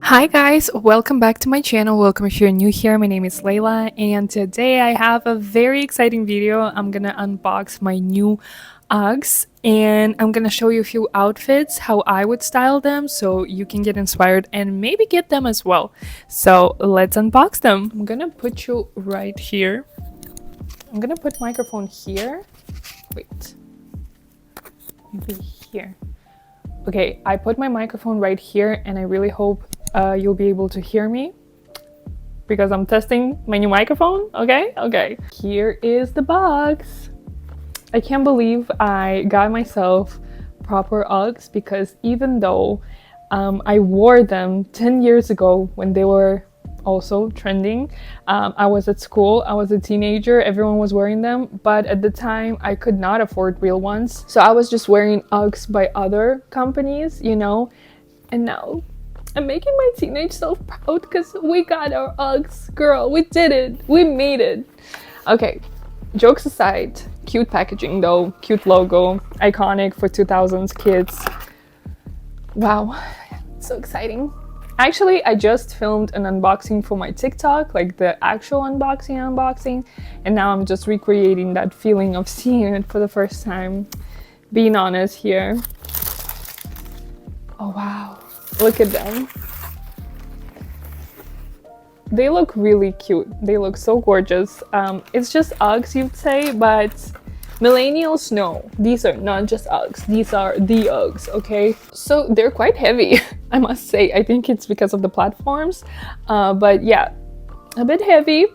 Hi guys, welcome back to my channel. Welcome if you're new here. My name is Leila and today I have a very exciting video. I'm gonna unbox my new Uggs and I'm gonna show you a few outfits, how I would style them so you can get inspired and maybe get them as well. So let's unbox them. I'm gonna put you right here. I'm gonna put microphone here. Wait, maybe here. Okay, I put my microphone right here and I really hope you'll be able to hear me because I'm testing my new microphone. Okay. Here is the box. I can't believe I got myself proper Uggs because even though I wore them 10 years ago when they were also trending. I was at school, I was a teenager, everyone was wearing them, but at the time I could not afford real ones. So I was just wearing Uggs by other companies, you know, and now I'm making my teenage self proud because we got our Uggs. Girl, we did it. We made it. Okay, jokes aside, cute packaging though, cute logo, iconic for 2000s kids. Wow, so exciting. Actually, I just filmed an unboxing for my TikTok, like the actual unboxing, and now I'm just recreating that feeling of seeing it for the first time. Being honest here. Oh wow, look at them. They look really cute. They look so gorgeous. It's just Uggs, you'd say, but millennials, no, these are not just Uggs, these are the Uggs, okay? So they're quite heavy, I must say. I think it's because of the platforms, but yeah, a bit heavy,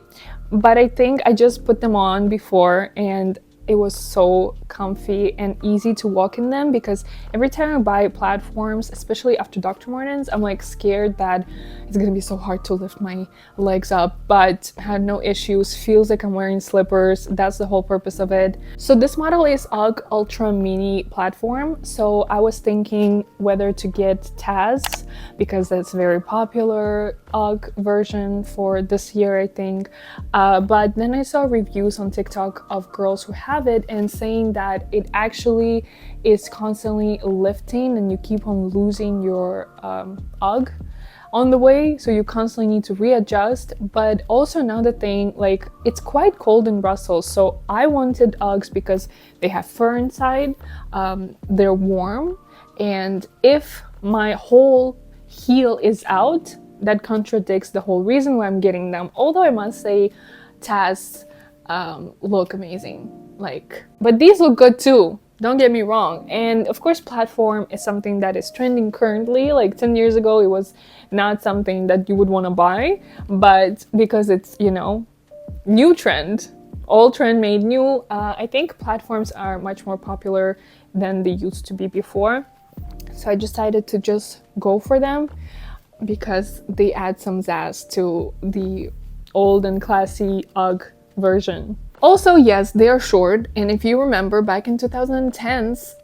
but I think I just put them on before and it was so comfy and easy to walk in them because every time I buy platforms, especially after Dr. Martens, I'm like scared that it's gonna be so hard to lift my legs up, but had no issues. Feels like I'm wearing slippers. That's the whole purpose of it. So this model is UGG Ultra Mini platform. So I was thinking whether to get Taz because that's very popular UGG version for this year, I think. But then I saw reviews on TikTok of girls who have it and saying that it actually is constantly lifting and you keep on losing your UGG on the way, so you constantly need to readjust. But also another thing, like it's quite cold in Brussels, so I wanted Uggs because they have fur inside, they're warm, and if my whole heel is out, that contradicts the whole reason why I'm getting them. Although I must say Taz look amazing, like, but these look good too, don't get me wrong. And of course platform is something that is trending currently. Like 10 years ago it was not something that you would want to buy, but because it's, you know, new trend, all trend made new, I think platforms are much more popular than they used to be before. So I decided to just go for them because they add some zazz to the old and classy UGG version. Also, yes, they are short, and if you remember back in 2010s,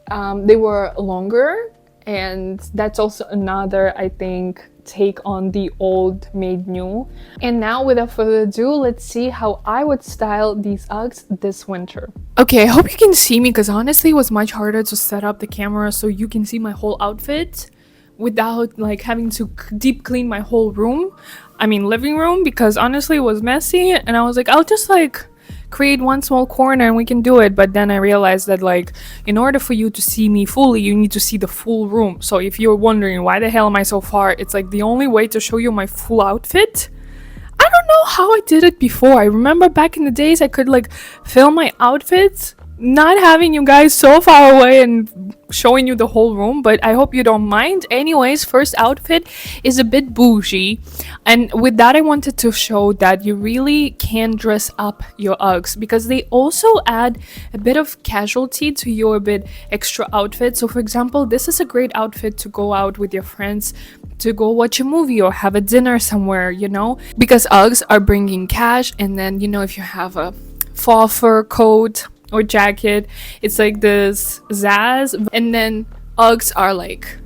they were longer, and that's also another, I think, take on the old made new. And now without further ado, let's see how I would style these Uggs this winter. Okay, I hope you can see me because honestly it was much harder to set up the camera so you can see my whole outfit without like having to deep clean my whole room. I mean living room, because honestly it was messy and I was like, I'll just like create one small corner and we can do it. But then I realized that like in order for you to see me fully, you need to see the full room. So if you're wondering why the hell am I so far, it's like the only way to show you my full outfit. I don't know how I did it before. I remember back in the days I could like film my outfits not having you guys so far away and showing you the whole room, but I hope you don't mind. Anyways, first outfit is a bit bougie, and with that I wanted to show that you really can dress up your Uggs because they also add a bit of casualty to your bit extra outfit. So for example, this is a great outfit to go out with your friends to go watch a movie or have a dinner somewhere, you know, because Uggs are bringing cash. And then, you know, if you have a faux fur coat or jacket, it's like this zazz. And then Uggs are like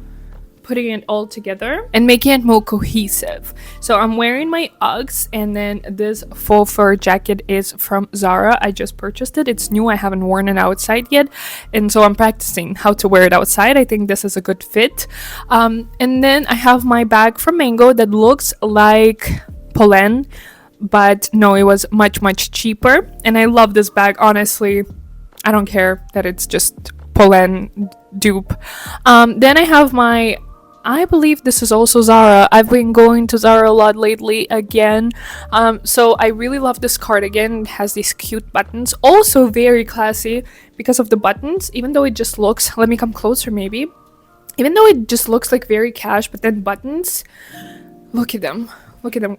putting it all together and making it more cohesive. So I'm wearing my Uggs, and then this faux fur jacket is from Zara. I just purchased it. It's new. I haven't worn it outside yet, and so I'm practicing how to wear it outside. I think this is a good fit. And then I have my bag from Mango that looks like pollen, but no, it was much cheaper, and I love this bag. Honestly, I don't care that it's just pollen dupe. Then I have my, I believe this is also Zara. I've been going to Zara a lot lately again. So I really love this cardigan. It has these cute buttons, also very classy because of the buttons, even though it just looks, let me come closer maybe, even though it just looks like very cash, but then buttons, look at them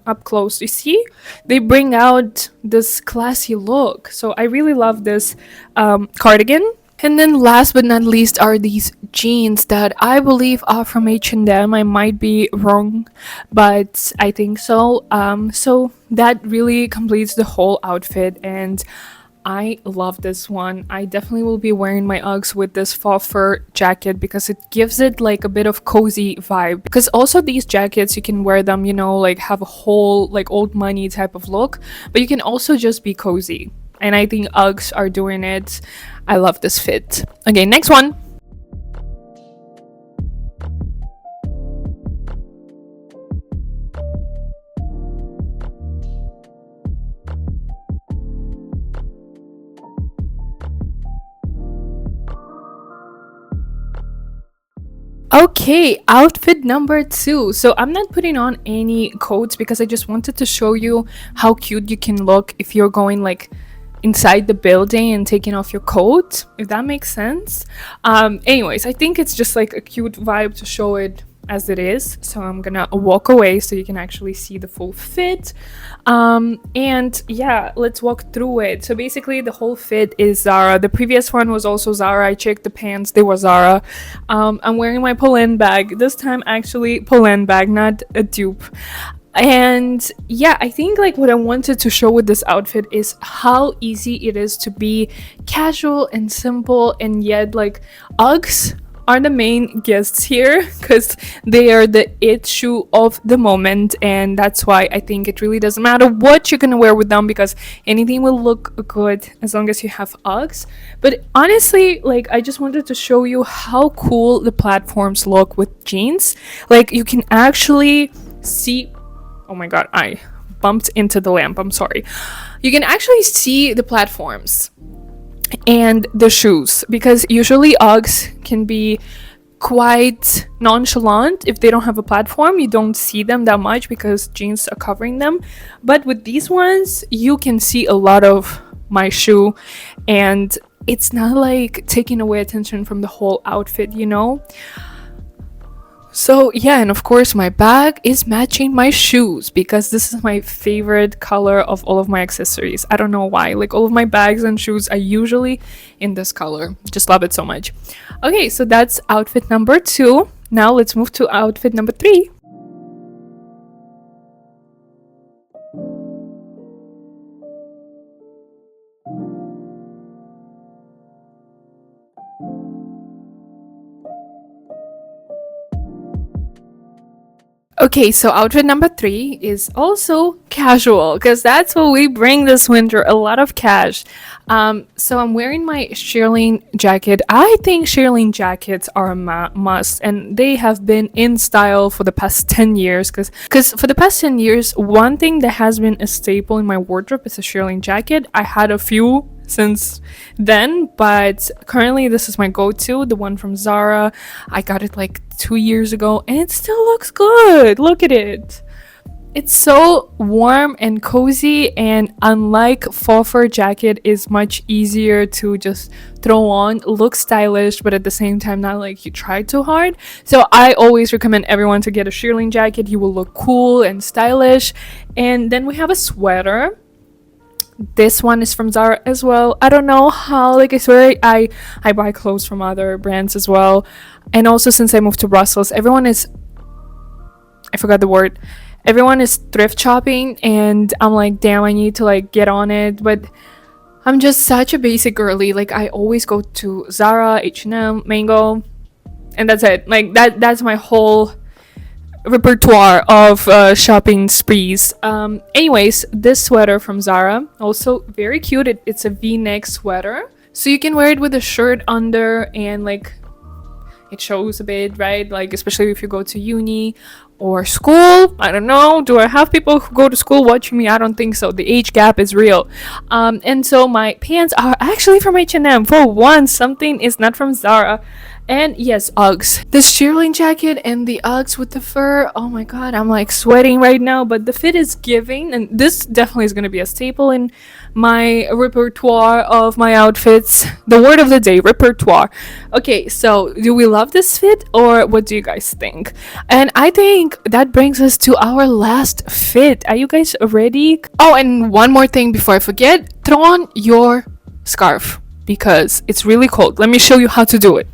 up close. You see, they bring out this classy look. So I really love this cardigan. And then last but not least are these jeans that I believe are from H&M. I might be wrong, but I think so. So that really completes the whole outfit, and I love this one. I definitely will be wearing my Uggs with this faux fur jacket because it gives it like a bit of cozy vibe. Because also these jackets, you can wear them, you know, like have a whole like old money type of look, but you can also just be cozy. And I think Uggs are doing it. I love this fit. Okay, next one. Okay, outfit number 2. So I'm not putting on any coats because I just wanted to show you how cute you can look if you're going like inside the building and taking off your coat, if that makes sense. Anyways, I think it's just like a cute vibe to show it as it is. So I'm gonna walk away so you can actually see the full fit. And yeah, let's walk through it. So basically the whole fit is Zara. The previous one was also Zara. I checked the pants, they were Zara. I'm wearing my Polen bag, this time actually Polen bag, not a dupe. And yeah, I think like what I wanted to show with this outfit is how easy it is to be casual and simple, and yet like Uggs are the main guests here because they are the it shoe of the moment, and that's why I think it really doesn't matter what you're gonna wear with them because anything will look good as long as you have Uggs. But honestly, like I just wanted to show you how cool the platforms look with jeans. Like you can actually see, oh my god, I bumped into the lamp, I'm sorry. You can actually see the platforms and the shoes because usually Uggs can be quite nonchalant. If they don't have a platform, you don't see them that much because jeans are covering them. But with these ones, you can see a lot of my shoe, and it's not like taking away attention from the whole outfit, you know? So yeah, and of course my bag is matching my shoes because this is my favorite color of all of my accessories. I don't know why, like all of my bags and shoes are usually in this color. Just love it so much. Okay, so that's outfit number 2. Now let's move to outfit number 3. Okay, so outfit number 3 is also casual because that's what we bring this winter, a lot of cash. So I'm wearing my shearling jacket. I think shearling jackets are a must, and they have been in style for the past 10 years because for the past 10 years, one thing that has been a staple in my wardrobe is a shearling jacket. I had a few since then, but currently this is my go-to, the one from Zara. I got it like 2 years ago and it still looks good. Look at it. It's so warm and cozy, and unlike faux fur jacket, is much easier to just throw on, look stylish, but at the same time not like you try too hard. So I always recommend everyone to get a shearling jacket. You will look cool and stylish. And then we have a sweater. This one is from Zara as well. I don't know how, like I swear I buy clothes from other brands as well. And also since I moved to Brussels, everyone is, I forgot the word, everyone is thrift shopping, and I'm like, damn, I need to like get on it. But I'm just such a basic girly. Like I always go to Zara, H&M, Mango, and that's it. Like that's my whole repertoire of shopping sprees. Anyways, this sweater from Zara, also very cute. It's a v-neck sweater, so you can wear it with a shirt under, and like it shows a bit, right? Like especially if you go to uni or school. I don't know, do I have people who go to school watching me? I don't think so. The age gap is real. And so my pants are actually from H&M. For once, something is not from Zara. And yes, Uggs. This shearling jacket and the Uggs with the fur. Oh my god, I'm like sweating right now, but the fit is giving, and this definitely is going to be a staple in my repertoire of my outfits. The word of the day, repertoire. Okay, so do we love this fit, or what do you guys think? And I think that brings us to our last fit. Are you guys ready? Oh, and one more thing before I forget, throw on your scarf because it's really cold. Let me show you how to do it.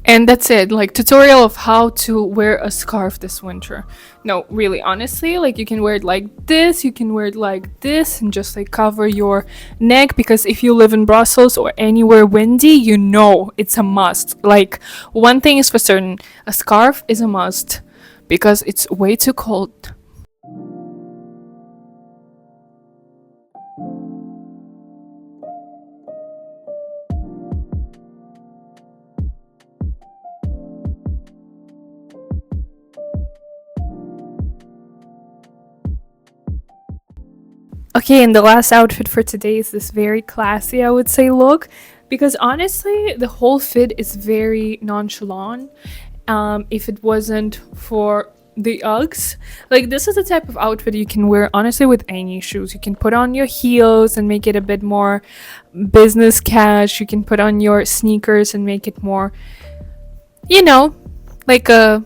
And that's it, like tutorial of how to wear a scarf this winter. No, really, honestly, like you can wear it like this, you can wear it like this, and just like cover your neck, because if you live in Brussels or anywhere windy, you know it's a must. Like one thing is for certain, a scarf is a must because it's way too cold. Okay, and the last outfit for today is this very classy, I would say, look, because honestly, the whole fit is very nonchalant. If it wasn't for the Uggs, like this is the type of outfit you can wear honestly with any shoes. You can put on your heels and make it a bit more business cash. You can put on your sneakers and make it more, you know, like a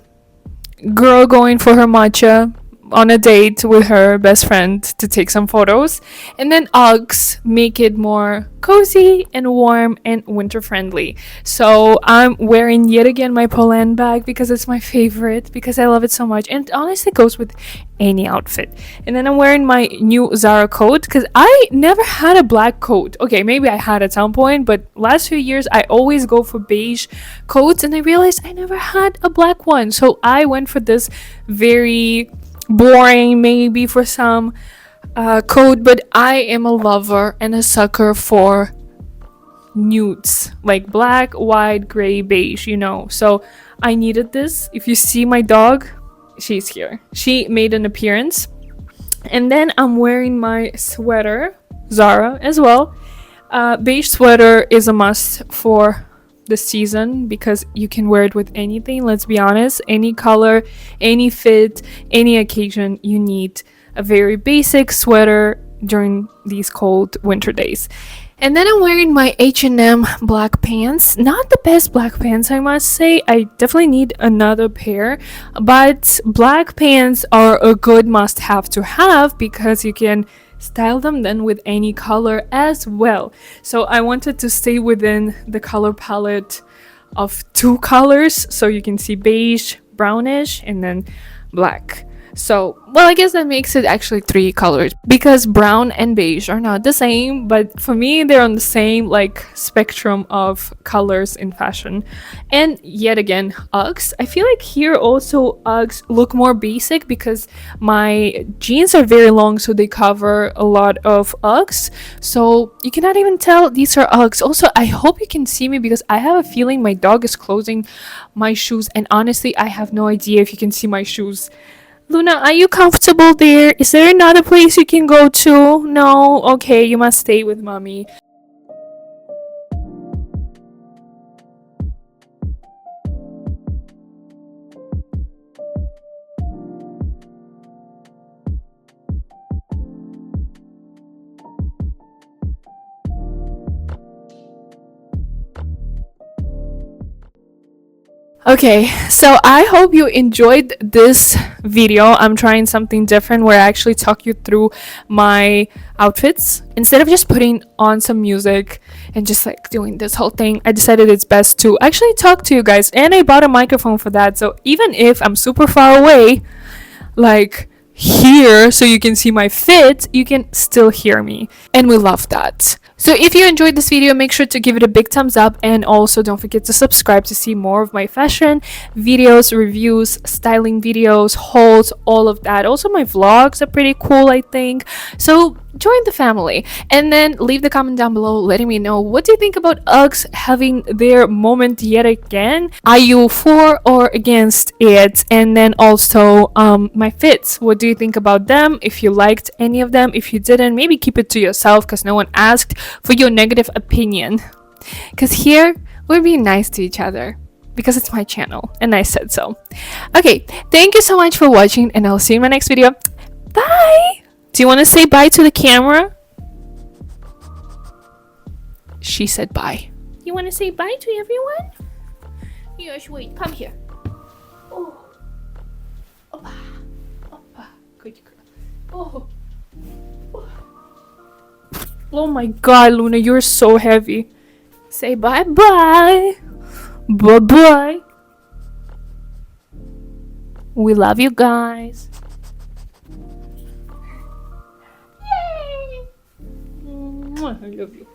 girl going for her matcha on a date with her best friend to take some photos. And then Uggs make it more cozy and warm and winter friendly. So I'm wearing yet again my Poland bag because it's my favorite, because I love it so much, and it honestly goes with any outfit. And then I'm wearing my new Zara coat because I never had a black coat. Okay, maybe I had at some point, but last few years I always go for beige coats, and I realized I never had a black one. So I went for this very boring maybe for some coat, but I am a lover and a sucker for nudes, like black, white, gray, beige, you know. So I needed this. If you see my dog, she's here. She made an appearance. And then I'm wearing my sweater, Zara as well. Beige sweater is a must for the season because you can wear it with anything. Let's be honest, any color, any fit, any occasion, you need a very basic sweater during these cold winter days. And then I'm wearing my H&M black pants. Not the best black pants, I must say. I definitely need another pair, but black pants are a good must have to have because you can style them then with any color as well. So I wanted to stay within the color palette of two colors, so you can see beige, brownish, and then black. So, well, I guess that makes it actually three colors because brown and beige are not the same, but for me they're on the same like spectrum of colors in fashion. And yet again, Uggs. I feel like here also Uggs look more basic because my jeans are very long, so they cover a lot of Uggs. So you cannot even tell these are Uggs. Also, I hope you can see me because I have a feeling my dog is closing my shoes, and honestly, I have no idea if you can see my shoes. Luna, are you comfortable there? Is there another place you can go to? No? Okay, you must stay with mommy. Okay, so I hope you enjoyed this video. I'm trying something different where I actually talk you through my outfits. Instead of just putting on some music and just like doing this whole thing, I decided it's best to actually talk to you guys. And I bought a microphone for that. So even if I'm super far away, like here, so you can see my fit, you can still hear me. And we love that. So if you enjoyed this video, make sure to give it a big thumbs up, and also don't forget to subscribe to see more of my fashion videos, reviews, styling videos, hauls, all of that. Also my vlogs are pretty cool, I think. So join the family, and then leave the comment down below letting me know, what do you think about Uggs having their moment yet again? Are you for or against it? And then also my fits, what do you think about them? If you liked any of them, if you didn't, maybe keep it to yourself because no one asked for your negative opinion, because here we're being nice to each other because it's my channel and I said so. Okay, thank you so much for watching, and I'll see you in my next video. Bye. Do you want to say bye to the camera? She said bye. You want to say bye to everyone? Yes, wait, come here. Oh, Opa. Opa. Good girl. Oh. Oh my god, Luna, you're so heavy. Say bye bye. Bye bye. We love you guys. Yay! I love you.